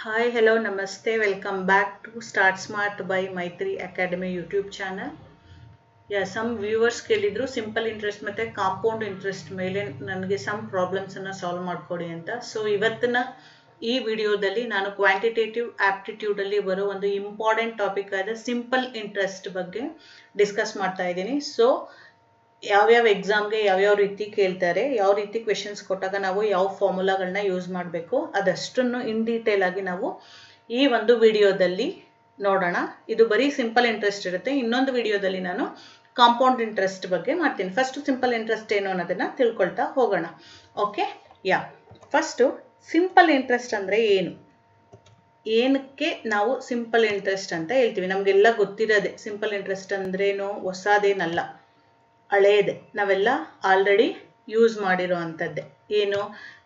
Hi, hello, namaste. Welcome back to Start Smart by Maitri Academy YouTube channel. Some viewers ಕೇಳಿದ್ರು simple interest ಮತ್ತೆ compound interest ಮೇಲೆ ನನಗೆ some problems ಅನ್ನ solve ಮಾಡ್ಕೊಡಿ ಅಂತ. So ಇವತ್ತಿನ ಈ ವಿಡಿಯೋದಲ್ಲಿ ನಾನು ಕ್ವಾಂಟಿಟೇಟಿವ್ ಆಪ್ಟಿಟ್ಯೂಡ್ ಅಲ್ಲಿ ಬರೋ ಒಂದು ಇಂಪಾರ್ಟೆಂಟ್ ಟಾಪಿಕ್ ಆದ ಸಿಂಪಲ್ ಇಂಟ್ರೆಸ್ಟ್ ಬಗ್ಗೆ ಡಿಸ್ಕಸ್ ಮಾಡ್ತಾ ಇದ್ದೀನಿ. ಸೊ ಯಾವ್ಯಾವ ಎಕ್ಸಾಮ್ಗೆ ಯಾವ್ಯಾವ ರೀತಿ ಕೇಳ್ತಾರೆ, ಯಾವ ರೀತಿ ಕ್ವೆಶನ್ಸ್ ಕೊಟ್ಟಾಗ ನಾವು ಯಾವ ಫಾರ್ಮುಲಾಗಳನ್ನ ಯೂಸ್ ಮಾಡಬೇಕು ಅದಷ್ಟನ್ನು ಇನ್ ಡೀಟೇಲ್ ಆಗಿ ನಾವು ಈ ಒಂದು ವಿಡಿಯೋದಲ್ಲಿ ನೋಡೋಣ. ಇದು ಬರೀ ಸಿಂಪಲ್ ಇಂಟ್ರೆಸ್ಟ್ ಇರುತ್ತೆ. ಇನ್ನೊಂದು ವಿಡಿಯೋದಲ್ಲಿ ನಾನು ಕಾಂಪೌಂಡ್ ಇಂಟ್ರೆಸ್ಟ್ ಬಗ್ಗೆ ಮಾಡ್ತೀನಿ. ಫಸ್ಟ್ ಸಿಂಪಲ್ ಇಂಟ್ರೆಸ್ಟ್ ಏನು ಅನ್ನೋದನ್ನ ತಿಳ್ಕೊಳ್ತಾ ಹೋಗೋಣ. ಓಕೆ, ಫಸ್ಟ್ ಸಿಂಪಲ್ ಇಂಟ್ರೆಸ್ಟ್ ಅಂದ್ರೆ ಏನು, ಏನಕ್ಕೆ ನಾವು ಸಿಂಪಲ್ ಇಂಟ್ರೆಸ್ಟ್ ಅಂತ ಹೇಳ್ತೀವಿ. ನಮಗೆಲ್ಲ ಗೊತ್ತಿರೋದೆ ಸಿಂಪಲ್ ಇಂಟ್ರೆಸ್ಟ್ ಅಂದ್ರೇನು, ಹೊಸದೇನಲ್ಲ, ಹಳೇದೆ, ನಾವೆಲ್ಲ ಆಲ್ರೆಡಿ ಯೂಸ್ ಮಾಡಿರೋ ಅಂಥದ್ದೇ. ಏನು,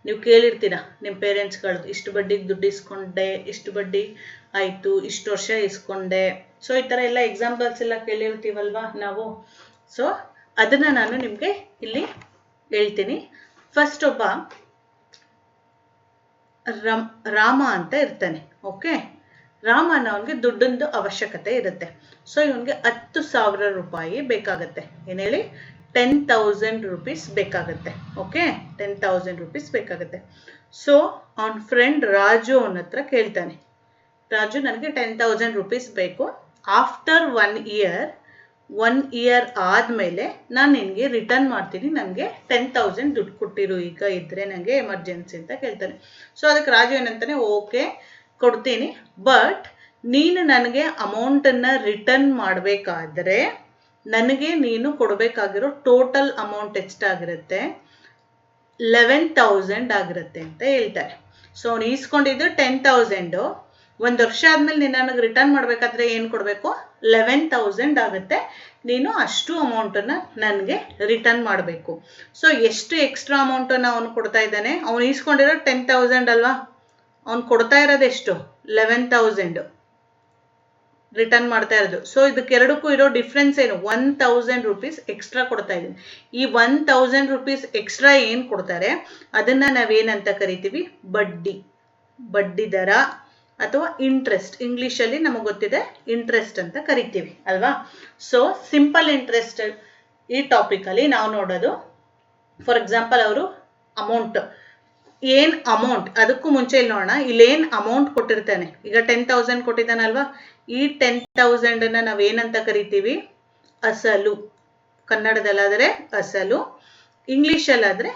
ನೀವು ಕೇಳಿರ್ತೀರ ನಿಮ್ಮ ಪೇರೆಂಟ್ಸ್ಗಳು, ಇಷ್ಟು ಬಡ್ಡಿಗೆ ದುಡ್ಡು ಇಸ್ಕೊಂಡೆ, ಇಷ್ಟು ಬಡ್ಡಿ ಆಯಿತು, ಇಷ್ಟು ವರ್ಷ ಇಸ್ಕೊಂಡೆ. ಸೊ ಈ ಥರ ಎಲ್ಲ ಎಕ್ಸಾಂಪಲ್ಸ್ ಎಲ್ಲ ಕೇಳಿರ್ತೀವಲ್ವಾ ನಾವು. ಸೊ ಅದನ್ನು ನಾನು ನಿಮಗೆ ಇಲ್ಲಿ ಹೇಳ್ತೀನಿ. ಫಸ್ಟ್ ಒಬ್ಬ ರಾಮ ಅಂತ ಇರ್ತಾನೆ. ಓಕೆ, ರಾಮನ ಅವನಿಗೆ ದುಡ್ಡೊಂದು ಅವಶ್ಯಕತೆ ಇರುತ್ತೆ. ಸೊ ಇವನಿಗೆ 10,000 ರೂಪಾಯಿ ಬೇಕಾಗತ್ತೆ. ಏನು ಹೇಳಿ, 10,000 rupees ಬೇಕಾಗತ್ತೆ. ಓಕೆ, 10,000 rupees ಬೇಕಾಗತ್ತೆ. ಸೊ ಅವನ ಫ್ರೆಂಡ್ ರಾಜು ಅವನ ಹತ್ರ ಕೇಳ್ತಾನೆ, ರಾಜು ನನಗೆ 10,000 rupees ಬೇಕು. ಆಫ್ಟರ್ 1 year ಆದಮೇಲೆ ನಾನು ನಿನಗೆ ರಿಟರ್ನ್ ಮಾಡ್ತೀನಿ, ನನಗೆ 10,000 ದುಡ್ಡು ಕೊಟ್ಟಿರು ಈಗ ಇದ್ರೆ ನನಗೆ ಎಮರ್ಜೆನ್ಸಿ ಅಂತ ಕೇಳ್ತಾನೆ. ಸೊ ಅದಕ್ಕೆ ರಾಜು ಏನಂತಾನೆ, ಓಕೆ ಕೊಡ್ತೀನಿ, ಬಟ್ ನೀನು ನನಗೆ ಅಮೌಂಟನ್ನು ರಿಟರ್ನ್ ಮಾಡಬೇಕಾದ್ರೆ ನನಗೆ ನೀನು ಕೊಡಬೇಕಾಗಿರೋ ಟೋಟಲ್ ಅಮೌಂಟ್ ಎಷ್ಟಾಗಿರುತ್ತೆ, 11,000 ಆಗಿರುತ್ತೆ ಅಂತ ಹೇಳ್ತಾರೆ. ಸೊ ಅವ್ನು ಈಸ್ಕೊಂಡಿದ್ದು 10,000, 1 ವರ್ಷ ಆದ್ಮೇಲೆ ನೀನು ನನಗೆ ರಿಟರ್ನ್ ಮಾಡಬೇಕಾದ್ರೆ ಏನು ಕೊಡಬೇಕು, 11,000 ಆಗುತ್ತೆ. ನೀನು ಅಷ್ಟು ಅಮೌಂಟನ್ನು ನನಗೆ ರಿಟರ್ನ್ ಮಾಡಬೇಕು. ಸೊ ಎಷ್ಟು ಎಕ್ಸ್ಟ್ರಾ ಅಮೌಂಟನ್ನು ಅವನು ಕೊಡ್ತಾ ಇದ್ದಾನೆ, ಅವನು ಈಸ್ಕೊಂಡಿರೋ 10,000 ಅಲ್ವಾ, ಅವ್ನು ಕೊಡ್ತಾ ಇರೋದು ಎಷ್ಟು, 11,000 ರಿಟರ್ನ್ ಮಾಡ್ತಾ ಇರೋದು. ಸೊ ಇದಕ್ಕೆರಡಕ್ಕೂ ಇರೋ ಡಿಫ್ರೆನ್ಸ್ ಏನು, 1,000 rupees ಎಕ್ಸ್ಟ್ರಾ ಕೊಡ್ತಾ ಇದ್ದೀನಿ. ಈ 1,000 rupees ಎಕ್ಸ್ಟ್ರಾ ಏನು ಕೊಡ್ತಾರೆ ಅದನ್ನ ನಾವೇನಂತ ಕರಿತೀವಿ, ಬಡ್ಡಿ ದರ ಅಥವಾ ಇಂಟ್ರೆಸ್ಟ್. ಇಂಗ್ಲಿಷಲ್ಲಿ ನಮಗೆ ಗೊತ್ತಿದೆ ಇಂಟ್ರೆಸ್ಟ್ ಅಂತ ಕರಿತೀವಿ ಅಲ್ವಾ. ಸೊ ಸಿಂಪಲ್ ಇಂಟ್ರೆಸ್ಟ್ ಈ ಟಾಪಿಕ್ ಅಲ್ಲಿ ನಾವು ನೋಡೋದು, ಫಾರ್ ಎಕ್ಸಾಂಪಲ್ ಅವರು ಅಮೌಂಟ್, ಏನ್ ಅಮೌಂಟ್, ಅದಕ್ಕೂ ಮುಂಚೆ ಇಲ್ಲಿ ನೋಡೋಣ, ಇಲ್ಲೇನ್ ಅಮೌಂಟ್ ಕೊಟ್ಟಿರ್ತಾನೆ. ಈಗ 10,000 ಕೊಟ್ಟಿದ್ದಾನಲ್ವಾ, ಈ 10,000 ನಾವೇನಂತ ಕರಿತೀವಿ, ಅಸಲು. ಕನ್ನಡದಲ್ಲಾದರೆ ಅಸಲು, ಇಂಗ್ಲಿಷಲ್ಲಾದ್ರೆ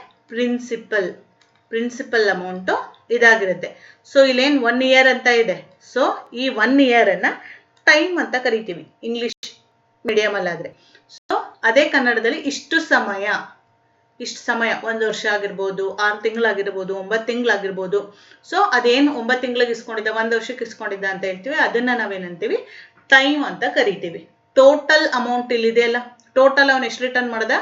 ಪ್ರಿನ್ಸಿಪಲ್ ಅಮೌಂಟು ಇದಾಗಿರುತ್ತೆ. ಸೊ ಇಲ್ಲೇನು 1 year ಅಂತ ಇದೆ. ಸೊ ಈ 1 year ಟೈಮ್ ಅಂತ ಕರಿತೀವಿ ಇಂಗ್ಲಿಷ್ ಮೀಡಿಯಂ ಅಲ್ಲಾದ್ರೆ. ಸೊ ಅದೇ ಕನ್ನಡದಲ್ಲಿ ಇಷ್ಟು ಸಮಯ, 1 ವರ್ಷ ಆಗಿರ್ಬೋದು, 6 ತಿಂಗಳಾಗಿರ್ಬೋದು, 9 ತಿಂಗಳಾಗಿರ್ಬೋದು. ಸೊ ಅದೇನು 9 ತಿಂಗಳಿಗೆ ಇಸ್ಕೊಂಡಿದ್ದ, 1 ವರ್ಷಕ್ಕೆ ಇಸ್ಕೊಂಡಿದ್ದ ಅಂತ ಹೇಳ್ತೀವಿ, ಅದನ್ನ ನಾವೇನಂತೀವಿ, ಟೈಮ್ ಅಂತ ಕರಿತೀವಿ. ಟೋಟಲ್ ಅಮೌಂಟ್ ಇಲ್ಲಿದೆ ಅಲ್ಲ, ಟೋಟಲ್ ಅವನು ಎಷ್ಟು ರಿಟರ್ನ್ ಮಾಡ್ದ,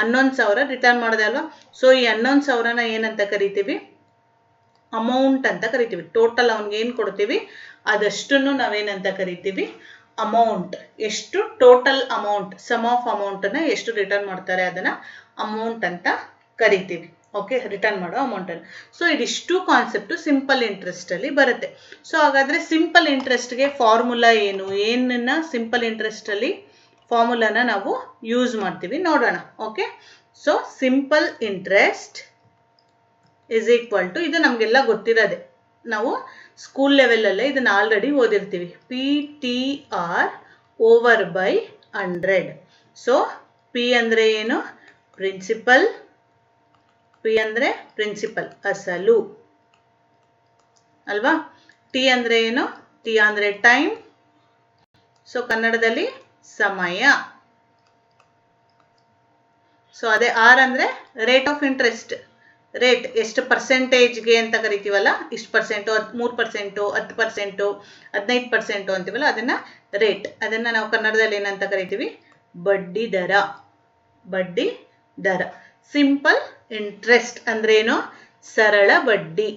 11,000 ರಿಟರ್ನ್ ಮಾಡ್ದೆ ಅಲ್ವಾ. ಸೊ ಈ 11,000 ಏನಂತ ಕರಿತೀವಿ, ಅಮೌಂಟ್ ಅಂತ ಕರಿತೀವಿ. ಟೋಟಲ್ ಅವನ್ಗೆ ಏನ್ ಕೊಡ್ತೀವಿ ಅದಷ್ಟನ್ನು ನಾವೇನಂತ ಕರಿತೀವಿ, ಅಮೌಂಟ್. ಎಷ್ಟು total amount, sum of amount ಅನ್ನ ಎಷ್ಟು ರಿಟರ್ನ್ ಮಾಡ್ತಾರೆ ಅದನ್ನ ಅಮೌಂಟ್ ಅಂತ ಕರಿತೀವಿ. ಓಕೆ, ರಿಟರ್ನ್ ಮಾಡೋ ಅಮೌಂಟ್ ಅನ್ನು. ಸೊ ಇದಿಷ್ಟು ಕಾನ್ಸೆಪ್ಟ್ ಸಿಂಪಲ್ ಇಂಟ್ರೆಸ್ಟ್ ಅಲ್ಲಿ ಬರುತ್ತೆ. ಸೊ ಹಾಗಾದ್ರೆ ಸಿಂಪಲ್ ಇಂಟ್ರೆಸ್ಟ್ಗೆ ಫಾರ್ಮುಲಾ ಏನು, ಏನನ್ನ ಸಿಂಪಲ್ ಇಂಟ್ರೆಸ್ಟ್ ಅಲ್ಲಿ ಫಾರ್ಮುಲಾನ ನಾವು ಯೂಸ್ ಮಾಡ್ತೀವಿ ನೋಡೋಣ. Okay, so simple interest is equal to, ಇದು ನಮಗೆಲ್ಲ ಗೊತ್ತಿರೋದೆ, ನಾವು ಸ್ಕೂಲ್ ಲೆವೆಲ್ ಅಲ್ಲೇ ಇದನ್ನ ಆಲ್ರೆಡಿ ಓದಿರ್ತೀವಿ, PTR over by 100. So P ಅಂದ್ರೆ ಏನು, ಪ್ರಿನ್ಸಿಪಲ್, ಪಿ ಅಂದ್ರೆ ಪ್ರಿನ್ಸಿಪಲ್ ಅಸಲು ಅಲ್ವಾ. ಟಿ ಅಂದ್ರೆ ಏನು, ಟಿ ಅಂದ್ರೆ ಟೈಮ್, ಸೊ ಕನ್ನಡದಲ್ಲಿ ಸಮಯ. ಸೊ ಅದೇ ಆರ್ ಅಂದ್ರೆ ರೇಟ್ ಆಫ್ ಇಂಟ್ರೆಸ್ಟ್, ರೇಟ್ ಎಷ್ಟು ಪರ್ಸೆಂಟೇಜ್ಗೆ ಅಂತ ಕರಿತೀವಲ್ಲ, ಇಷ್ಟು ಪರ್ಸೆಂಟು, 3%, 10%, 15% ಅಂತೀವಲ್ಲ, ಅದನ್ನ ರೇಟ್, ಅದನ್ನ ನಾವು ಕನ್ನಡದಲ್ಲಿ ಏನಂತ ಕರಿತೀವಿ, ಬಡ್ಡಿ ದರ. ಸಿಂಪಲ್ ಇಂಟ್ರೆಸ್ಟ್ ಅಂದ್ರೇನು, ಸರಳ ಬಡ್ಡಿ.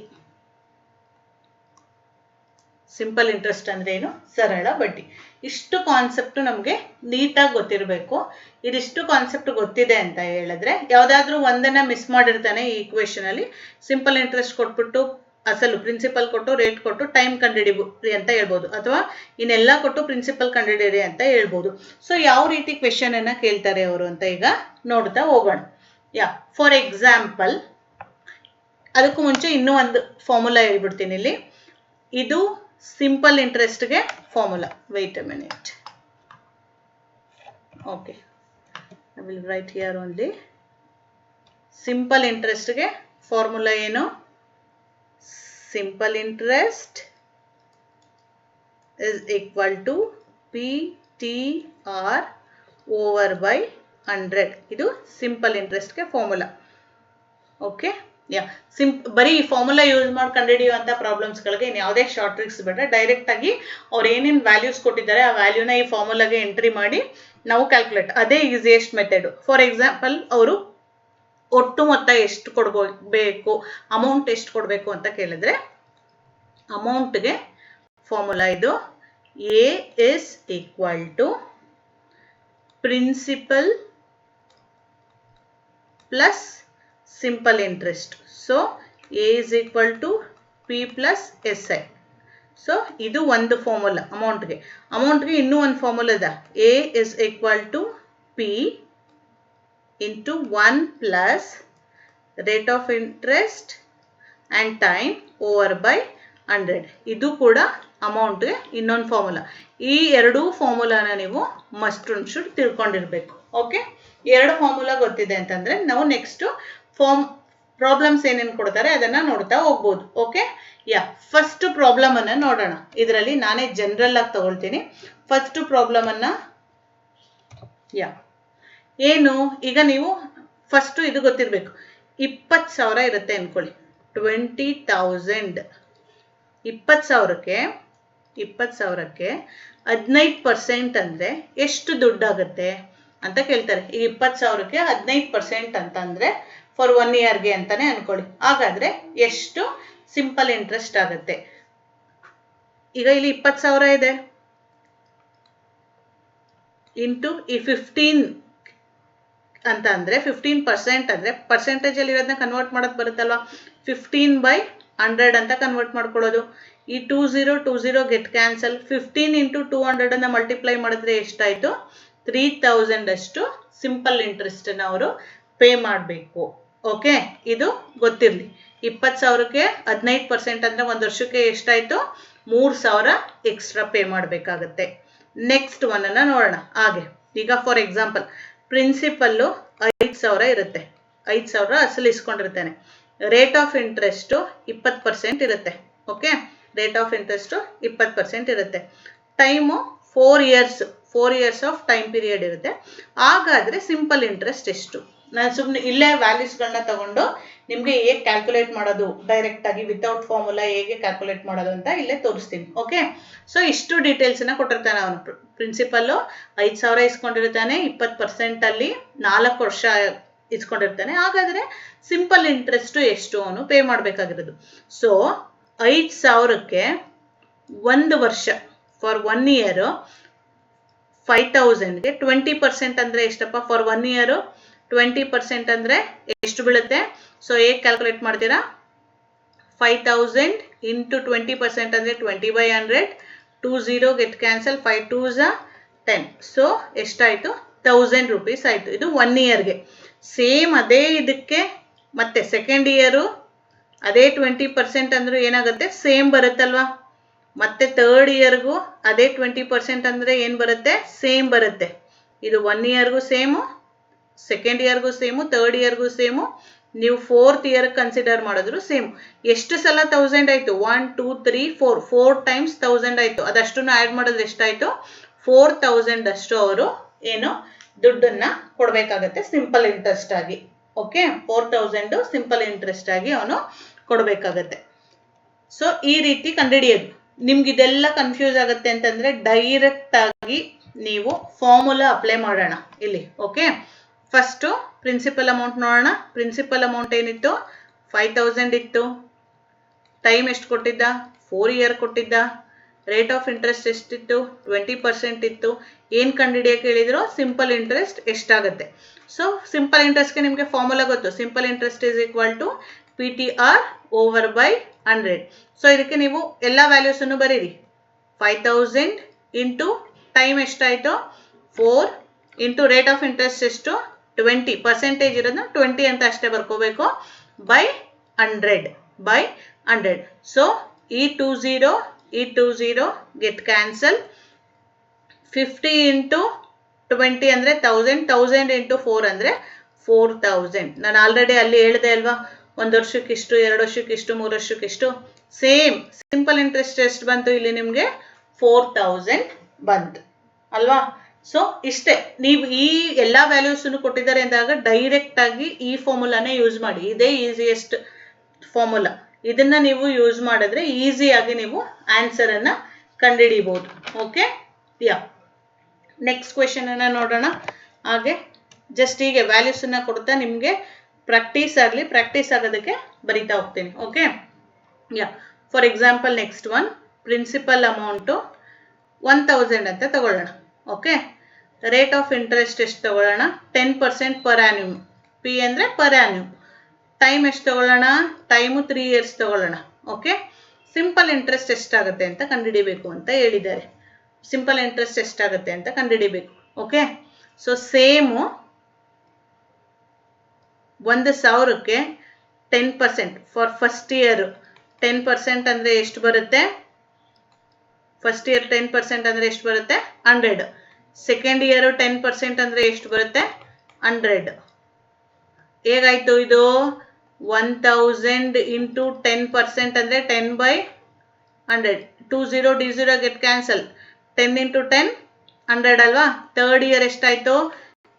ಸಿಂಪಲ್ ಇಂಟ್ರೆಸ್ಟ್ ಅಂದ್ರೆ ಏನು, ಸರಳ ಬಡ್ಡಿ. ಇಷ್ಟು ಕಾನ್ಸೆಪ್ಟ್ ನಮಗೆ ನೀಟಾಗಿ ಗೊತ್ತಿರಬೇಕು. ಇದಿಷ್ಟು ಕಾನ್ಸೆಪ್ಟ್ ಗೊತ್ತಿದೆ ಅಂತ ಹೇಳಿದ್ರೆ, ಯಾವ್ದಾದ್ರು ಒಂದನ್ನ ಮಿಸ್ ಮಾಡಿರ್ತಾನೆ ಈ ಈಕ್ವೇಶನ್ ಅಲ್ಲಿ. ಸಿಂಪಲ್ ಇಂಟ್ರೆಸ್ಟ್ ಕೊಟ್ಬಿಟ್ಟು ಅಸಲು ಪ್ರಿನ್ಸಿಪಲ್ ಕೊಟ್ಟು ರೇಟ್ ಕೊಟ್ಟು ಟೈಮ್ ಕಂಡುಹಿಡಿರಿ ಅಂತ ಹೇಳ್ಬೋದು, ಅಥವಾ ಇನ್ನೆಲ್ಲ ಕೊಟ್ಟು ಪ್ರಿನ್ಸಿಪಲ್ ಕಂಡುಹಿಡಿಯಿರಿ ಅಂತ ಹೇಳ್ಬೋದು. ಸೊ ಯಾವ ರೀತಿ ಕ್ವೆಶನ್ ಅನ್ನ ಕೇಳ್ತಾರೆ ಅವರು ಅಂತ ಈಗ ನೋಡ್ತಾ ಹೋಗೋಣ. ಫಾರ್ ಎಕ್ಸಾಂಪಲ್, ಅದಕ್ಕೂ ಮುಂಚೆ ಇನ್ನೂ ಒಂದು ಫಾರ್ಮುಲಾ ಹೇಳ್ಬಿಡ್ತೀನಿ ಇಲ್ಲಿ. ಇದು ಸಿಂಪಲ್ ಇಂಟ್ರೆಸ್ಟ್ಗೆ formula. Wait a minute. Okay, I will write here only. Simple ಇಂಟ್ರೆಸ್ಟ್ಗೆ ಫಾರ್ಮುಲಾ ಏನು? Simple interest is equal to PTR over by 100. ಇದು ಸಿಂಪಲ್ ಇಂಟ್ರೆಸ್ಟ್ಗೆ ಫಾರ್ಮುಲಾ. ಓಕೆ, ಬರೀ ಈ ಫಾರ್ಮುಲಾ ಯೂಸ್ ಮಾಡಿ ಕಂಡುಹಿಡಿಯುವಂಥ ಪ್ರಾಬ್ಲಮ್ಸ್ಗಳಿಗೆ ಇನ್ನು ಯಾವುದೇ ಶಾರ್ಟ್ ಟ್ರಿಕ್ಸ್ ಬೇಡ. ಡೈರೆಕ್ಟ್ ಆಗಿ ಅವ್ರು ಏನೇನು ವ್ಯಾಲ್ಯೂಸ್ ಕೊಟ್ಟಿದ್ದಾರೆ ಆ ವ್ಯಾಲ್ಯೂನ ಈ ಫಾರ್ಮುಲಾಗೆ ಎಂಟ್ರಿ ಮಾಡಿ ನಾವು ಕ್ಯಾಲ್ಕುಲೇಟ್, ಅದೇ ಈಸಿಯೆಸ್ಟ್ ಮೆಥಡ್. ಫಾರ್ ಎಕ್ಸಾಂಪಲ್, ಅವರು ಒಟ್ಟು ಮೊತ್ತ ಎಷ್ಟು ಕೊಡಬೇಕು, ಅಮೌಂಟ್ ಎಷ್ಟು ಕೊಡಬೇಕು ಅಂತ ಕೇಳಿದ್ರೆ, ಅಮೌಂಟ್ಗೆ ಫಾರ್ಮುಲಾ ಇದು. A is equal to principal plus simple interest. So A is equal to P plus S I. So ಇದು ಒಂದು ಫಾರ್ಮುಲಾ ಅಮೌಂಟ್ಗೆ. ಅಮೌಂಟ್ಗೆ ಇನ್ನೂ ಒಂದು ಫಾರ್ಮುಲಾ ಇದೆ. A is equal to P into 1 plus rate of interest and time over by 100. ಇದು ಕೂಡ ಅಮೌಂಟ್ಗೆ ಇನ್ನೊಂದು ಫಾರ್ಮುಲಾ. ಈ ಎರಡು ಫಾರ್ಮುಲಾನ ನೀವು ಮಸ್ಟ್ ಅಂಡ್ ಶುಡ್ ತಿಳ್ಕೊಂಡಿರ್ಬೇಕು. ಓಕೆ, ಎರಡು ಫಾರ್ಮುಲಾ ಗೊತ್ತಿದೆ ಅಂತಂದ್ರೆ ನಾವು ನೆಕ್ಸ್ಟ್ ಪ್ರಾಬ್ಲಮ್ಸ್ ಏನೇನು ಕೊಡ್ತಾರೆ ಅದನ್ನ ನೋಡ್ತಾ ಹೋಗ್ಬೋದು. ಓಕೆ, ಫಸ್ಟ್ ಪ್ರಾಬ್ಲಮ್ ಅನ್ನ ನೋಡೋಣ. ಇದರಲ್ಲಿ ನಾನೇ ಜನರಲ್ ಆಗಿ ತಗೊಳ್ತೀನಿ. ಫಸ್ಟ್ ಪ್ರಾಬ್ಲಮ್ ಅನ್ನ ಏನು, ಈಗ ನೀವು ಫಸ್ಟ್ ಇದು ಗೊತ್ತಿರಬೇಕು. 20,000 ಇರುತ್ತೆ ಅನ್ಕೊಳ್ಳಿ. 20,000. 20,000ಕ್ಕೆ 15% ಅಂದ್ರೆ ಎಷ್ಟು ದುಡ್ಡಾಗುತ್ತೆ ಅಂತ ಕೇಳ್ತಾರೆ. ಈಗ 20,000ಕ್ಕೆ 15% ಅಂತಂದ್ರೆ ಫಾರ್ 1 ಇಯರ್ಗೆ ಅಂತಾನೆ ಅನ್ಕೊಳ್ಳಿ. ಹಾಗಾದ್ರೆ ಎಷ್ಟು ಸಿಂಪಲ್ ಇಂಟ್ರೆಸ್ಟ್ ಆಗುತ್ತೆ? ಈಗ ಇಲ್ಲಿ 20,000 ಇದೆ ಇಂಟು ಈ 15 ಅಂತ ಅಂದ್ರೆ 15% ಅಂದ್ರೆ ಪರ್ಸೆಂಟೇಜ್ ಅಲ್ಲಿ ಇರೋದನ್ನ ಕನ್ವರ್ಟ್ ಮಾಡೋದು ಬರುತ್ತಲ್ವಾ. 15/100 ಅಂತ ಕನ್ವರ್ಟ್ ಮಾಡ್ಕೊಳ್ಳೋದು. ಈ 20 ಗೆಟ್ ಕ್ಯಾನ್ಸಲ್. 15 into 200 ಅನ್ನ ಮಲ್ಟಿಪ್ಲೈ ಮಾಡಿದ್ರೆ ಎಷ್ಟಾಯ್ತು? 3,000 ಅಷ್ಟು ಸಿಂಪಲ್ ಇಂಟ್ರೆಸ್ಟ್ ಅನ್ನ ಅವರು ಪೇ ಮಾಡಬೇಕು. ಓಕೆ, ಇದು ಗೊತ್ತಿರಲಿ. 20,000ಕ್ಕೆ 15% ಅಂದ್ರೆ ಒಂದು ವರ್ಷಕ್ಕೆ ಎಷ್ಟಾಯ್ತು? 3,000 ಎಕ್ಸ್ಟ್ರಾ ಪೇ ಮಾಡಬೇಕಾಗತ್ತೆ. ನೆಕ್ಸ್ಟ್ ಒನ್ ಅನ್ನ ನೋಡೋಣ. ಹಾಗೆ ಈಗ ಫಾರ್ ಎಕ್ಸಾಂಪಲ್, ಪ್ರಿನ್ಸಿಪಲ್ಲು 5,000 ಇರುತ್ತೆ. 5,000 ಅಸಲು ಇಸ್ಕೊಂಡಿರ್ತಾನೆ. ರೇಟ್ ಆಫ್ ಇಂಟ್ರೆಸ್ಟ್ 20% ಇರುತ್ತೆ. ಓಕೆ, ರೇಟ್ ಆಫ್ ಇಂಟ್ರೆಸ್ಟ್ 20% ಇರುತ್ತೆ. Time 4 years of time period ಇರುತ್ತೆ. ಹಾಗಾದ್ರೆ ಸಿಂಪಲ್ ಇಂಟ್ರೆಸ್ಟ್ ಎಷ್ಟು? ನಾನು ಸುಮ್ಮನೆ ಇಲ್ಲೇ ವ್ಯಾಲ್ಯೂಸ್ಗಳನ್ನ ತಗೊಂಡು ನಿಮಗೆ ಹೇಗೆ ಕ್ಯಾಲ್ಕುಲೇಟ್ ಮಾಡೋದು, ಡೈರೆಕ್ಟ್ ಆಗಿ ವಿತೌಟ್ ಫಾರ್ಮುಲಾ ಹೇಗೆ ಕ್ಯಾಲ್ಕುಲೇಟ್ ಮಾಡೋದು ಅಂತ ಇಲ್ಲೇ ತೋರಿಸ್ತೀನಿ. ಓಕೆ, ಸೊ ಇಷ್ಟು ಡೀಟೇಲ್ಸ್ನ ಕೊಟ್ಟಿರ್ತಾನೆ ಅವನು. ಪ್ರಿನ್ಸಿಪಲ್ಲು 5,000 ಇಸ್ಕೊಂಡಿರ್ತಾನೆ. 20% ಅಲ್ಲಿ 4 ವರ್ಷ ಇಸ್ಕೊಂಡಿರ್ತಾನೆ. ಹಾಗಾದ್ರೆ ಸಿಂಪಲ್ ಇಂಟ್ರೆಸ್ಟ್ ಎಷ್ಟು ಅವನು ಪೇ ಮಾಡಬೇಕಾಗಿರೋದು? ಸೊ 5,000ಕ್ಕೆ 1 ವರ್ಷ ಫಾರ್ 1 ಇಯರ್ 5,000ಗೆ 20% ಅಂದ್ರೆ ಎಷ್ಟಪ್ಪ? ಫಾರ್ 1 ಇಯರ್ 20% ಅಂದ್ರೆ ಎಷ್ಟು ಬೀಳುತ್ತೆ? ಸೊ ಹೇಗೆ ಕ್ಯಾಲ್ಕುಲೇಟ್ ಮಾಡ್ತೀರಾ? 5,000 into 20% ಅಂದ್ರೆ 20/100. 20 ಗೆಟ್ ಕ್ಯಾನ್ಸಲ್. 5 2s 10. ಸೊ ಎಷ್ಟಾಯ್ತು? 1,000 rupees ಆಯ್ತು. ಇದು 1 ಇಯರ್ಗೆ. ಸೇಮ್ ಅದೇ ಇದಕ್ಕೆ ಮತ್ತೆ ಸೆಕೆಂಡ್ ಇಯರು ಅದೇ 20% ಅಂದ್ರೆ ಏನಾಗುತ್ತೆ? ಸೇಮ್ ಬರುತ್ತಲ್ವಾ. ಮತ್ತೆ ಥರ್ಡ್ ಇಯರ್ಗೂ ಅದೇ 20% ಅಂದ್ರೆ ಏನ್ ಬರುತ್ತೆ? ಸೇಮ್ ಬರುತ್ತೆ. ಇದು 1 ಇಯರ್ಗೂ ಸೇಮು, ಸೆಕೆಂಡ್ ಇಯರ್ಗೂ ಸೇಮು, ಥರ್ಡ್ ಇಯರ್ಗೂ ಸೇಮು, ನೀವು 4th ಇಯರ್ ಕನ್ಸಿಡರ್ ಮಾಡಿದ್ರು ಸೇಮ್. ಎಷ್ಟು ಸಲ 1,000 ಆಯ್ತು? 1 2 3 4 4 times 1,000 ಆಯ್ತು. ಅದಷ್ಟನ್ನು ಆ್ಯಡ್ ಮಾಡಿದ್ರೆ ಎಷ್ಟಾಯ್ತು? 4,000 ಅಷ್ಟು ಅವರು ಏನು ದುಡ್ಡನ್ನ ಕೊಡ್ಬೇಕಾಗತ್ತೆ ಸಿಂಪಲ್ ಇಂಟ್ರೆಸ್ಟ್ ಆಗಿ. ಓಕೆ, 4,000 ಸಿಂಪಲ್ ಇಂಟ್ರೆಸ್ಟ್ ಆಗಿ ಅವನು ಕೊಡ್ಬೇಕಾಗತ್ತೆ. ಸೊ ಈ ರೀತಿ ಕಂಡುಹಿಡಿಯೋದು. ನಿಮ್ಗೆ ಇದೆಲ್ಲ ಕನ್ಫ್ಯೂಸ್ ಆಗುತ್ತೆ ಅಂತಂದ್ರೆ ಡೈರೆಕ್ಟ್ ಆಗಿ ನೀವು ಫಾರ್ಮುಲಾ ಅಪ್ಲೈ ಮಾಡೋಣ ಇಲ್ಲಿ. ಓಕೆ, ಫಸ್ಟು ಪ್ರಿನ್ಸಿಪಲ್ ಅಮೌಂಟ್ ನೋಡೋಣ. ಪ್ರಿನ್ಸಿಪಲ್ ಅಮೌಂಟ್ ಏನಿತ್ತು? 5,000 ಇತ್ತು. ಟೈಮ್ ಎಷ್ಟು ಕೊಟ್ಟಿದ್ದ? 4 ಇಯರ್ ಕೊಟ್ಟಿದ್ದ. ರೇಟ್ ಆಫ್ ಇಂಟ್ರೆಸ್ಟ್ ಎಷ್ಟಿತ್ತು? 20% ಇತ್ತು. ಏನು ಕಂಡುಹಿಡಿಯಕ್ಕೆ ಹೇಳಿದ್ರು? ಸಿಂಪಲ್ ಇಂಟ್ರೆಸ್ಟ್ ಎಷ್ಟಾಗುತ್ತೆ. ಸೊ ಸಿಂಪಲ್ ಇಂಟ್ರೆಸ್ಟ್ಗೆ ನಿಮಗೆ ಫಾರ್ಮುಲಾ ಗೊತ್ತು. Simple interest is equal to PTR over by 100. So ಇದಕ್ಕೆ ನೀವು ಎಲ್ಲ ವ್ಯಾಲ್ಯೂಸನ್ನು ಬರೀರಿ. 5000 ಇಂಟು ಟೈಮ್ ಎಷ್ಟಾಯಿತು 4 ಇಂಟು ರೇಟ್ ಆಫ್ ಇಂಟ್ರೆಸ್ಟ್ ಎಷ್ಟು 20, ಪರ್ಸೆಂಟೇಜ್ ಇರೋದನ್ನ 20 ಅಂತ ಅಷ್ಟೇ ಬರ್ಕೋಬೇಕು, ಬೈ 100. ಸೊ ಈ 20 ಗೆಟ್ ಕ್ಯಾನ್ಸಲ್. 50 ಇಂಟು 20 ಅಂದರೆ 1000 ಇಂಟು 4 ಅಂದರೆ 4000. ನಾನು ಆಲ್ರೆಡಿ ಅಲ್ಲಿ ಹೇಳಿದೆ ಅಲ್ವಾ, 1 ವರ್ಷಕ್ಕಿಷ್ಟು, 2 ವರ್ಷಕ್ಕಿಷ್ಟು, 3 ವರ್ಷಕ್ಕಿಷ್ಟು. ಸೇಮ್ ಸಿಂಪಲ್ ಇಂಟ್ರೆಸ್ಟ್ ಎಷ್ಟು ಬಂತು ಇಲ್ಲಿ ನಿಮಗೆ 4000 ಬಂತು ಅಲ್ವಾ. ಸೊ ಇಷ್ಟೇ, ನೀವು ಈ ಎಲ್ಲ ವ್ಯಾಲ್ಯೂಸನ್ನು ಕೊಟ್ಟಿದ್ದಾರೆ ಅಂದಾಗ ಡೈರೆಕ್ಟ್ ಆಗಿ ಈ ಫಾರ್ಮುಲಾನೇ ಯೂಸ್ ಮಾಡಿ. ಇದೇ ಈಸಿಯೆಸ್ಟ್ ಫಾರ್ಮುಲಾ. ಇದನ್ನ ನೀವು ಯೂಸ್ ಮಾಡಿದ್ರೆ ಈಸಿಯಾಗಿ ನೀವು ಆನ್ಸರ್ ಅನ್ನ ಕಂಡುಹಿಡಿಬಹುದು. ಓಕೆ, ಯಾ ನೆಕ್ಸ್ಟ್ ಕ್ವೆಶನ್ ಅನ್ನ ನೋಡೋಣ. ಹಾಗೆ ಜಸ್ಟ್ ಹೀಗೆ ವ್ಯಾಲ್ಯೂಸ್ ಅನ್ನ ಕೊಡ್ತಾ ನಿಮಗೆ ಪ್ರಾಕ್ಟೀಸ್ ಆಗೋದಕ್ಕೆ ಬರಿತಾ ಹೋಗ್ತೀನಿ. Okay, ya for example next one, principal amount 1000 ಅಂತ ತಗೊಳ್ಳೋಣ. ಓಕೆ, ರೇಟ್ ಆಫ್ ಇಂಟ್ರೆಸ್ಟ್ ಎಷ್ಟು ತಗೊಳ್ಳೋಣ 10% ಪರ್ ಆನ್ಯೂಮ್. ಪಿ ಅಂದರೆ ಪರ್ ಆನ್ಯೂಮ್. ಟೈಮ್ ಎಷ್ಟು ತಗೊಳ್ಳೋಣ, ಟೈಮು 3 years ತಗೊಳ್ಳೋಣ. ಓಕೆ, ಸಿಂಪಲ್ ಇಂಟ್ರೆಸ್ಟ್ ಎಷ್ಟಾಗುತ್ತೆ ಅಂತ ಕಂಡುಹಿಡಿಬೇಕು ಅಂತ ಹೇಳಿದ್ದಾರೆ. ಸಿಂಪಲ್ ಇಂಟ್ರೆಸ್ಟ್ ಎಷ್ಟಾಗುತ್ತೆ ಅಂತ ಕಂಡುಹಿಡಿಬೇಕು. ಓಕೆ, ಸೊ ಸೇಮು 1000ಕ್ಕೆ 10% ಫಾರ್ ಫಸ್ಟ್ ಇಯರ್. 10% ಅಂದರೆ ಎಷ್ಟು ಬರುತ್ತೆ, ಫಸ್ಟ್ ಇಯರ್ 10% ಅಂದರೆ ಎಷ್ಟು ಬರುತ್ತೆ 100. ಸೆಕೆಂಡ್ ಇಯರು 10% ಅಂದರೆ ಎಷ್ಟು ಬರುತ್ತೆ 100. ಹೇಗಾಯಿತು ಇದು 1000 ಇಂಟು 10% ಅಂದರೆ 10/100. 20 D0 ಗೆಟ್ ಕ್ಯಾನ್ಸಲ್. 10 ಇಂಟು 10 100 ಅಲ್ವಾ. ಥರ್ಡ್ ಇಯರ್ ಎಷ್ಟಾಯಿತು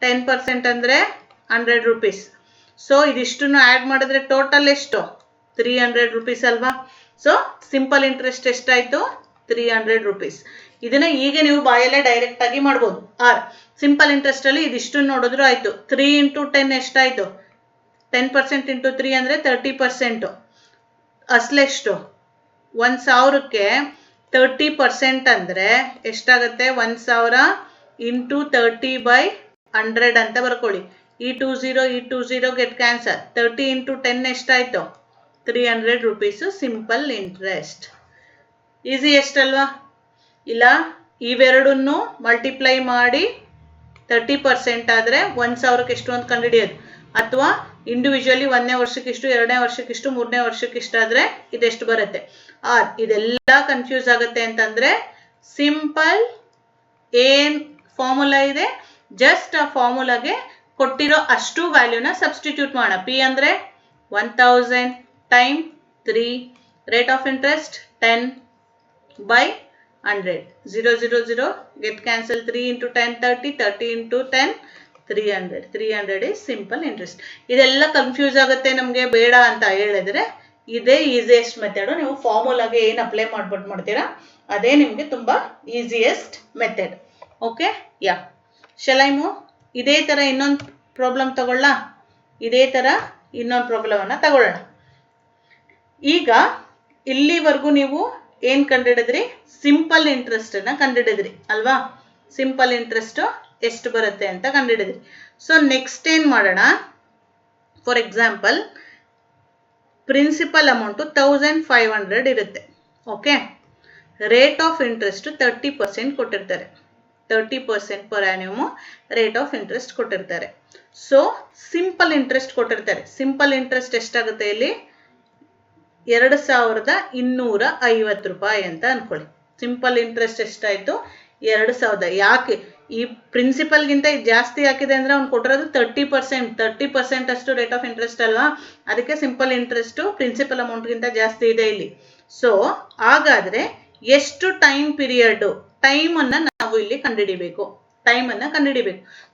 10% ಅಂದರೆ 100 rupees. ಸೊ ಇದಿಷ್ಟನ್ನು ಆ್ಯಡ್ ಮಾಡಿದ್ರೆ ಟೋಟಲ್ ಎಷ್ಟು 300 rupees ಅಲ್ವಾ. ಸೊ ಸಿಂಪಲ್ ಇಂಟ್ರೆಸ್ಟ್ ಎಷ್ಟಾಯಿತು 300 rupees. ಇದನ್ನ ಈಗ ನೀವು ಬಾಯಲ್ಲೇ ಡೈರೆಕ್ಟ್ ಆಗಿ ಮಾಡ್ಬೋದು. ಆರ್ ಸಿಂಪಲ್ ಇಂಟ್ರೆಸ್ಟ್ ಅಲ್ಲಿ ಇದಿಷ್ಟು ನೋಡಿದ್ರು ಆಯ್ತು. 3 ಇಂಟು 10 ಎಷ್ಟಾಯಿತು 10% ಇಂಟು 3 ಅಂದರೆ 30%. ಅಸಲೆಷ್ಟು 1000ಕ್ಕೆ 30% ಅಂದರೆ ಎಷ್ಟಾಗುತ್ತೆ 1000 ಇಂಟು 30/100 ಅಂತ ಬರ್ಕೊಳ್ಳಿ. ಈ 20 ಗೆಟ್ ಕ್ಯಾನ್ಸಲ್. 30 ಇಂಟು 10 ಎಷ್ಟಾಯಿತು 300 rupees ಸಿಂಪಲ್ ಇಂಟ್ರೆಸ್ಟ್. ಈಸಿ ಎಷ್ಟಲ್ವಾ. ಇಲ್ಲ ಇವೆರಡನ್ನು ಮಲ್ಟಿಪ್ಲೈ ಮಾಡಿ 30% ಆದರೆ 1000ಕ್ಕೆ ಎಷ್ಟು ಅಂತ ಕಂಡುಹಿಡಿಯೋದು, ಅಥವಾ ಇಂಡಿವಿಜುವಲಿ 1ನೇ ವರ್ಷಕ್ಕಿಷ್ಟು, 2ನೇ ವರ್ಷಕ್ಕಿಷ್ಟು, 3ನೇ ವರ್ಷಕ್ಕಿಷ್ಟು ಆದರೆ ಇದೆಷ್ಟು ಬರುತ್ತೆ. ಆರ್ ಇದೆಲ್ಲ ಕನ್ಫ್ಯೂಸ್ ಆಗುತ್ತೆ ಅಂತಂದ್ರೆ ಸಿಂಪಲ್ ಏನ್ ಫಾರ್ಮುಲಾ ಇದೆ ಜಸ್ಟ್ ಆ ಫಾರ್ಮುಲಾಗೆ ಕೊಟ್ಟಿರೋ ಅಷ್ಟು ವ್ಯಾಲ್ಯೂನ ಸಬ್ಸ್ಟಿಟ್ಯೂಟ್ ಮಾಡೋಣ. ಪಿ ಅಂದರೆ 1000 time 3, rate of interest 10/100. 0 get cancel. 3 into 10 30, 30 into 10 300. 300 is simple interest. ಇದೆಲ್ಲ ಕನ್ಫ್ಯೂಸ್ ಆಗುತ್ತೆ ನಮಗೆ ಬೇಡ ಅಂತ ಹೇಳಿದ್ರೆ ಇದೇ ಈಸಿಯೆಸ್ಟ್ ಮೆಥಡ್. ನೀವು ಫಾರ್ಮುಲಾಗೆ ಏನು ಅಪ್ಲೈ ಮಾಡ್ತೀರಾ ಅದೇ ನಿಮಗೆ ತುಂಬಾ easiest method. Okay, yeah shall I move. ಇದೇ ತರ ಇನ್ನೊಂದು ಪ್ರಾಬ್ಲಮ್ ತಗೊಳ್ಳ. ಇದೇ ತರ ಇನ್ನೊಂದು ಪ್ರಾಬ್ಲಮ್ ಅನ್ನ ತಗೊಳ್ಳೋಣ. ಈಗ ಇಲ್ಲಿವರೆಗೂ ನೀವು ಏನ್ ಕಂಡುಹಿಡಿದ್ರಿ, ಸಿಂಪಲ್ ಇಂಟ್ರೆಸ್ಟ್ ಅನ್ನ ಕಂಡುಹಿಡಿದ್ರಿ ಅಲ್ವಾ. ಸಿಂಪಲ್ ಇಂಟ್ರೆಸ್ಟ್ ಎಷ್ಟು ಬರುತ್ತೆ ಅಂತ ಕಂಡುಹಿಡಿದ್ರಿ. ಸೊ ನೆಕ್ಸ್ಟ್ ಏನ್ ಮಾಡೋಣ, ಫಾರ್ ಎಕ್ಸಾಂಪಲ್ ಪ್ರಿನ್ಸಿಪಲ್ ಅಮೌಂಟು 1500 ಇರುತ್ತೆ. ಓಕೆ, ರೇಟ್ ಆಫ್ ಇಂಟ್ರೆಸ್ಟ್ 30% ಕೊಟ್ಟಿರ್ತಾರೆ. 30% ಪರ್ ಆನ್ಯೂಮ್ ರೇಟ್ ಆಫ್ ಇಂಟ್ರೆಸ್ಟ್ ಕೊಟ್ಟಿರ್ತಾರೆ. ಸೊ ಸಿಂಪಲ್ ಇಂಟ್ರೆಸ್ಟ್ ಕೊಟ್ಟಿರ್ತಾರೆ. ಸಿಂಪಲ್ ಇಂಟ್ರೆಸ್ಟ್ ಎಷ್ಟಾಗುತ್ತೆ ಇಲ್ಲಿ 2250 ರೂಪಾಯಿ ಅಂತ ಅನ್ಕೊಳ್ಳಿ. ಸಿಂಪಲ್ ಇಂಟ್ರೆಸ್ಟ್ ಎಷ್ಟಾಯ್ತು 2000. ಯಾಕೆ ಈ ಪ್ರಿನ್ಸಿಪಲ್ಗಿಂತ ಇದು ಜಾಸ್ತಿ ಹಾಕಿದೆ ಅಂದ್ರೆ ಅವ್ನು ಕೊಟ್ಟಿರೋದು 30% ಅಷ್ಟು ರೇಟ್ ಆಫ್ ಇಂಟ್ರೆಸ್ಟ್ ಅಲ್ವಾ. ಅದಕ್ಕೆ ಸಿಂಪಲ್ ಇಂಟ್ರೆಸ್ಟ್ ಪ್ರಿನ್ಸಿಪಲ್ ಅಮೌಂಟ್ಗಿಂತ ಜಾಸ್ತಿ ಇದೆ ಇಲ್ಲಿ. ಸೊ ಹಾಗಾದ್ರೆ ಎಷ್ಟು ಟೈಮ್ ಪೀರಿಯಡ್, ಟೈಮ್ ಅನ್ನ ನಾವು ಇಲ್ಲಿ ಕಂಡುಹಿಡಿಬೇಕು.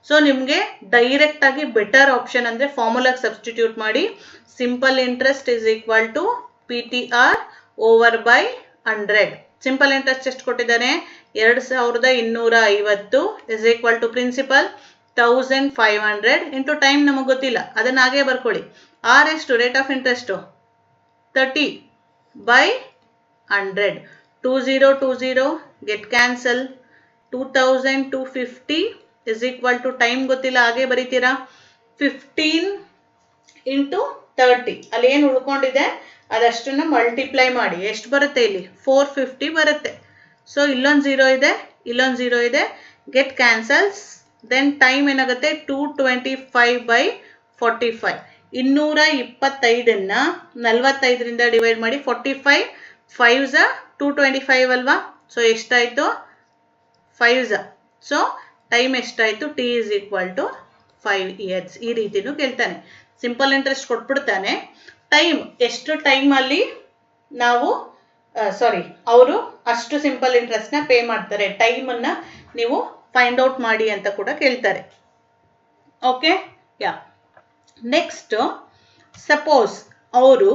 ಸೊ ನಿಮ್ಗೆ ಡೈರೆಕ್ಟ್ ಆಗಿ ಬೆಟರ್ ಆಪ್ಷನ್ ಅಂದ್ರೆ ಫಾರ್ಮುಲಾಗೆ ಸಬ್ಸ್ಟಿಟ್ಯೂಟ್ ಮಾಡಿ. Simple interest is equal to PTR over by 100. Simple interest ಎಷ್ಟು ಕೊಟ್ಟಿದ್ದಾನೆ 2250 is equal to principal 1500 into time ನಮಗೆ ಗೊತ್ತಿಲ್ಲ, ಅದನ್ನ ಹಾಗೆ ಬರ್ಕೊಳ್ಳಿ. ಆರ್ ಎಷ್ಟು rate of interest 30/100. 20 get cancel. 2250 is equal to time ಗೊತ್ತಿಲ್ಲ, ಹಾಗೆ ಬರೀತೀರಾ 15 ಇಂಟು 30. ಅಲ್ಲಿ ಏನು ಉಳ್ಕೊಂಡಿದೆ ಅದಷ್ಟನ್ನು ಮಲ್ಟಿಪ್ಲೈ ಮಾಡಿ ಎಷ್ಟು ಬರುತ್ತೆ ಇಲ್ಲಿ 450 ಬರುತ್ತೆ. ಸೊ ಇಲ್ಲೊಂದು 0 ಇದೆ, ಇಲ್ಲೊಂದು 0 ಇದೆ, ಗೆಟ್ ಕ್ಯಾನ್ಸಲ್ಸ್. ದೆನ್ ಟೈಮ್ ಏನಾಗುತ್ತೆ 225/45. 225ನ್ನ 45ರಿಂದ ಡಿವೈಡ್ ಮಾಡಿ 45 5s 225 ಅಲ್ವಾ. ಸೊ ಎಷ್ಟಾಯಿತು 5s. ಸೊ ಟೈಮ್ ಎಷ್ಟಾಯಿತು t is equal to 5 years. ಈ ರೀತಿನೂ ಕೇಳ್ತಾನೆ. Simple interest ಕೊಟ್ಬಿಡ್ತಾನೆ. ಟೈಮ್ ಎಷ್ಟು ಟೈಮಲ್ಲಿ ನಾವು ಅವರು ಅಷ್ಟು ಸಿಂಪಲ್ ಇಂಟ್ರೆಸ್ಟ್ನ ಪೇ ಮಾಡ್ತಾರೆ, ಟೈಮನ್ನು ನೀವು ಫೈಂಡ್ ಔಟ್ ಮಾಡಿ ಅಂತ ಕೂಡ ಕೇಳ್ತಾರೆ. Okay yeah. ನೆಕ್ಸ್ಟ್ ಸಪೋಸ್ ಅವರು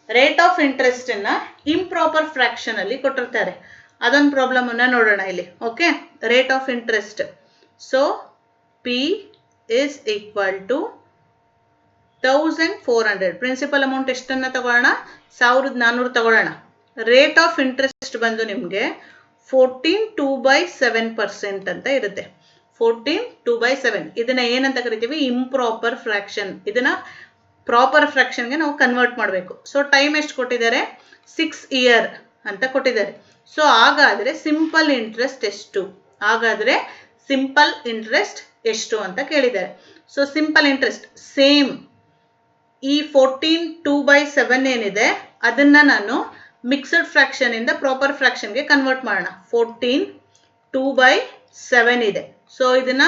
ರೇಟ್ ಆಫ್ ಇಂಟ್ರೆಸ್ಟನ್ನು ಇಂಪ್ರಾಪರ್ ಫ್ರ್ಯಾಕ್ಷನಲ್ಲಿ ಕೊಟ್ಟಿರ್ತಾರೆ. ಅದೊಂದು ಪ್ರಾಬ್ಲಮನ್ನು ನೋಡೋಣ ಇಲ್ಲಿ. Okay, rate of interest. So P is equal to 1400. Principal amount ಎಷ್ಟನ್ನು ತಗೊಳ್ಳೋಣ 1400 ತಗೊಳ್ಳೋಣ. ರೇಟ್ ಆಫ್ ಇಂಟ್ರೆಸ್ಟ್ ಬಂದು ನಿಮಗೆ 14/2/7% ಅಂತ ಇರುತ್ತೆ. 14/2/7. ಇದನ್ನ ಏನಂತ ಕರಿತೀವಿ ಇಂಪ್ರಾಪರ್ ಫ್ರ್ಯಾಕ್ಷನ್. ಇದನ್ನ ಪ್ರಾಪರ್ ಫ್ರ್ಯಾಕ್ಷನ್ಗೆ ನಾವು ಕನ್ವರ್ಟ್ ಮಾಡಬೇಕು. ಸೊ ಟೈಮ್ ಎಷ್ಟು ಕೊಟ್ಟಿದ್ದಾರೆ 6 years ಅಂತ ಕೊಟ್ಟಿದ್ದಾರೆ. ಸೊ ಹಾಗಾದರೆ ಸಿಂಪಲ್ ಇಂಟ್ರೆಸ್ಟ್ ಎಷ್ಟು, ಹಾಗಾದರೆ ಸಿಂಪಲ್ ಇಂಟ್ರೆಸ್ಟ್ ಎಷ್ಟು ಅಂತ ಕೇಳಿದ್ದಾರೆ. ಸೊ ಸಿಂಪಲ್ ಇಂಟ್ರೆಸ್ಟ್ ಸೇಮ್ ಈ 14/2/7 ಏನಿದೆ ಅದನ್ನ ನಾನು ಮಿಕ್ಸ್ಡ್ ಫ್ರ್ಯಾಕ್ಷನ್ ಇಂದ ಪ್ರಾಪರ್ ಫ್ರ್ಯಾಕ್ಷನ್ಗೆ ಕನ್ವರ್ಟ್ ಮಾಡೋಣ. 14/2/7 ಇದೆ. ಸೊ ಇದನ್ನ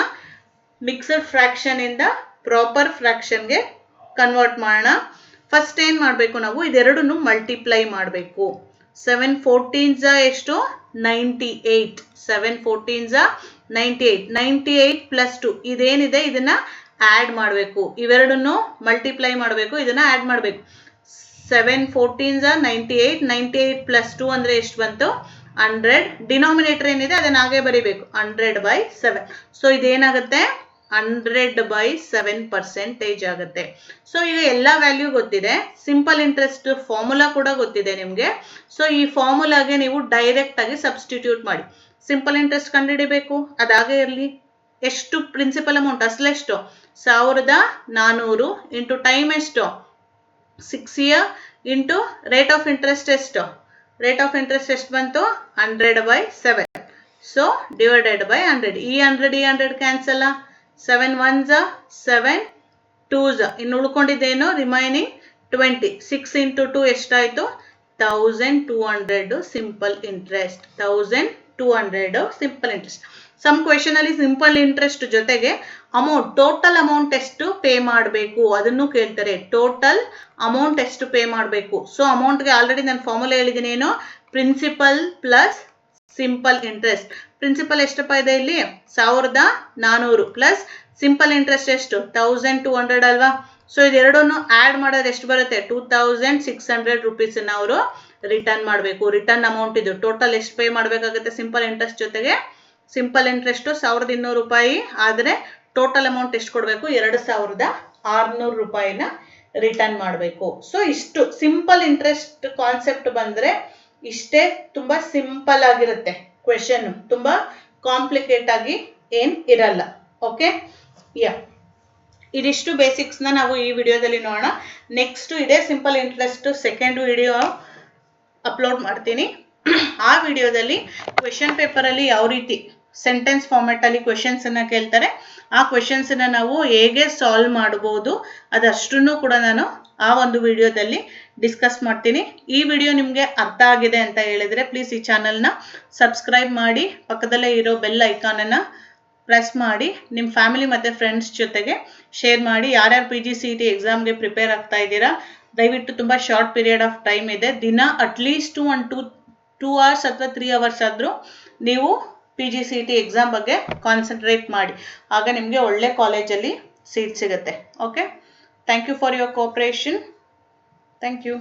ಮಿಕ್ಸ್ಡ್ ಫ್ರ್ಯಾಕ್ಷನ್ ಇಂದ ಪ್ರಾಪರ್ ಫ್ರ್ಯಾಕ್ಷನ್ಗೆ ಕನ್ವರ್ಟ್ ಮಾಡೋಣ. ಫಸ್ಟ್ ಏನು ಮಾಡಬೇಕು ನಾವು ಇದೆರಡನ್ನು ಮಲ್ಟಿಪ್ಲೈ ಮಾಡಬೇಕು. 7 14s ಎಷ್ಟು 98. 7 14s 98. 98 + 2 ಇದೇನಿದೆ ಇದನ್ನ ಆ್ಯಡ್ ಮಾಡಬೇಕು. ಇವೆರಡನ್ನು ಮಲ್ಟಿಪ್ಲೈ ಮಾಡಬೇಕು, ಇದನ್ನ ಆ್ಯಡ್ ಮಾಡಬೇಕು. 7 14s 98. 98 + 2 ಅಂದರೆ ಎಷ್ಟು ಬಂತು 100. ಡಿನಾಮಿನೇಟರ್ ಏನಿದೆ ಅದನ್ನ ಹಾಗೆ ಬರೀಬೇಕು 100/7. ಸೊ ಇದೇನಾಗುತ್ತೆ 100/7% ಆಗುತ್ತೆ. ಸೊ ಈಗ ಎಲ್ಲ ವ್ಯಾಲ್ಯೂ ಗೊತ್ತಿದೆ, ಸಿಂಪಲ್ ಇಂಟ್ರೆಸ್ಟ್ ಫಾರ್ಮುಲಾ ಕೂಡ ಗೊತ್ತಿದೆ ನಿಮಗೆ. ಸೊ ಈ ಫಾರ್ಮುಲಾಗೆ ನೀವು ಡೈರೆಕ್ಟ್ ಆಗಿ ಸಬ್ಸ್ಟಿಟ್ಯೂಟ್ ಮಾಡಿ. ಸಿಂಪಲ್ ಇಂಟ್ರೆಸ್ಟ್ ಕಂಡುಹಿಡಿಬೇಕು, ಅದಾಗೆ ಇರಲಿ. ಎಷ್ಟು ಪ್ರಿನ್ಸಿಪಲ್ ಅಮೌಂಟ್ ಅಸಲೆಷ್ಟು 1400 ಇಂಟು ಟೈಮ್ ಎಷ್ಟು 6 years into rate of interest ಎಷ್ಟು, ರೇಟ್ ಆಫ್ ಇಂಟ್ರೆಸ್ಟ್ ಎಷ್ಟು ಬಂತು 100/7. So divided by 100. ಈ 100 ಕ್ಯಾನ್ಸಲ್. 7 1s 7 2s. ಇನ್ನು ಉಳ್ಕೊಂಡಿದ್ದೇನು ರಿಮೈನಿಂಗ್ 20. 6 ಇಂಟು 2 ಎಷ್ಟಾಯಿತು 1200 simple interest. 1200 simple interest. Sum question ಅಲ್ಲಿ ಸಿಂಪಲ್ ಇಂಟ್ರೆಸ್ಟ್ ಜೊತೆಗೆ ಅಮೌಂಟ್ ಟೋಟಲ್ ಅಮೌಂಟ್ ಎಷ್ಟು ಪೇ ಮಾಡಬೇಕು ಅದನ್ನು ಕೇಳ್ತಾರೆ. ಟೋಟಲ್ ಅಮೌಂಟ್ ಎಷ್ಟು ಪೇ ಮಾಡಬೇಕು. ಸೊ ಅಮೌಂಟ್ಗೆ ಆಲ್ರೆಡಿ ನಾನು ಫಾರ್ಮುಲಾ ಹೇಳಿದ್ದೀನಿ, ಏನು principal plus simple interest. Principal ಎಷ್ಟಪ್ಪ ಇದೆ ಇಲ್ಲಿ 1400 ಪ್ಲಸ್ ಸಿಂಪಲ್ ಇಂಟ್ರೆಸ್ಟ್ ಎಷ್ಟು 1200 ಅಲ್ವಾ. ಸೊ ಇದೆರಡನ್ನು ಆ್ಯಡ್ ಮಾಡೋದು ಎಷ್ಟು ಬರುತ್ತೆ 2600 ರೂಪೀಸನ್ನು ಅವರು ರಿಟರ್ನ್ ಮಾಡಬೇಕು. ರಿಟರ್ನ್ ಅಮೌಂಟ್ ಇದು. ಟೋಟಲ್ ಎಷ್ಟು ಪೇ ಮಾಡಬೇಕಾಗುತ್ತೆ ಸಿಂಪಲ್ ಇಂಟ್ರೆಸ್ಟ್ ಜೊತೆಗೆ. ಸಿಂಪಲ್ ಇಂಟ್ರೆಸ್ಟು 1200 ರೂಪಾಯಿ ಆದರೆ ಟೋಟಲ್ ಅಮೌಂಟ್ ಎಷ್ಟು ಕೊಡಬೇಕು 2600 ರೂಪಾಯಿನ ರಿಟರ್ನ್ ಮಾಡಬೇಕು. ಸೊ ಇಷ್ಟು ಸಿಂಪಲ್ ಇಂಟ್ರೆಸ್ಟ್ ಕಾನ್ಸೆಪ್ಟ್ ಬಂದರೆ ಇಷ್ಟೇ. ತುಂಬ ಸಿಂಪಲ್ ಆಗಿರುತ್ತೆ ಕ್ವೆಶನ್, ತುಂಬ ಕಾಂಪ್ಲಿಕೇಟ್ ಆಗಿ ಏನು ಇರಲ್ಲ. ಓಕೆ ಯಾ, ಇದಿಷ್ಟು ಬೇಸಿಕ್ಸ್ನ ನಾವು ಈ ವಿಡಿಯೋದಲ್ಲಿ ನೋಡೋಣ. ನೆಕ್ಸ್ಟ್ ಇದೆ simple interest second video upload ಮಾಡ್ತೀನಿ. ಆ ವಿಡಿಯೋದಲ್ಲಿ ಕ್ವೆಶನ್ ಪೇಪರಲ್ಲಿ ಯಾವ ರೀತಿ ಸೆಂಟೆನ್ಸ್ ಫಾರ್ಮೆಟಲ್ಲಿ ಕ್ವೆಶನ್ಸನ್ನು ಕೇಳ್ತಾರೆ, ಆ ಕ್ವೆಶನ್ಸನ್ನು ನಾವು ಹೇಗೆ ಸಾಲ್ವ್ ಮಾಡ್ಬೋದು ಅದಷ್ಟನ್ನು ಕೂಡ ನಾನು ಆ ಒಂದು ವಿಡಿಯೋದಲ್ಲಿ ಡಿಸ್ಕಸ್ ಮಾಡ್ತೀನಿ. ಈ ವಿಡಿಯೋ ನಿಮಗೆ ಅರ್ಥ ಆಗಿದೆ ಅಂತ ಹೇಳಿದರೆ ಪ್ಲೀಸ್ ಈ ಚಾನಲ್ನ ಸಬ್ಸ್ಕ್ರೈಬ್ ಮಾಡಿ, ಪಕ್ಕದಲ್ಲೇ ಇರೋ ಬೆಲ್ ಐಕಾನನ್ನು ಪ್ರೆಸ್ ಮಾಡಿ, ನಿಮ್ಮ ಫ್ಯಾಮಿಲಿ ಮತ್ತು ಫ್ರೆಂಡ್ಸ್ ಜೊತೆಗೆ ಶೇರ್ ಮಾಡಿ. ಯಾರ್ಯಾರು PGCET ಎಕ್ಸಾಮ್ಗೆ ಪ್ರಿಪೇರ್ ಆಗ್ತಾ ಇದ್ದೀರಾ ದಯವಿಟ್ಟು ತುಂಬ ಶಾರ್ಟ್ ಪೀರಿಯಡ್ ಆಫ್ ಟೈಮ್ ಇದೆ, ದಿನ ಅಟ್ಲೀಸ್ಟ್ 2 hours ಅಥವಾ 3 hours ಆದರೂ ನೀವು PGCET ಎಕ್ಸಾಮ್ ಬಗ್ಗೆ ಕಾನ್ಸಂಟ್ರೇಟ್ ಮಾಡಿ. ಆಗ ನಿಮಗೆ ಒಳ್ಳೆ ಕಾಲೇಜಲ್ಲಿ ಸೀಟ್ ಸಿಗುತ್ತೆ. Okay, thank you for your cooperation. Thank you.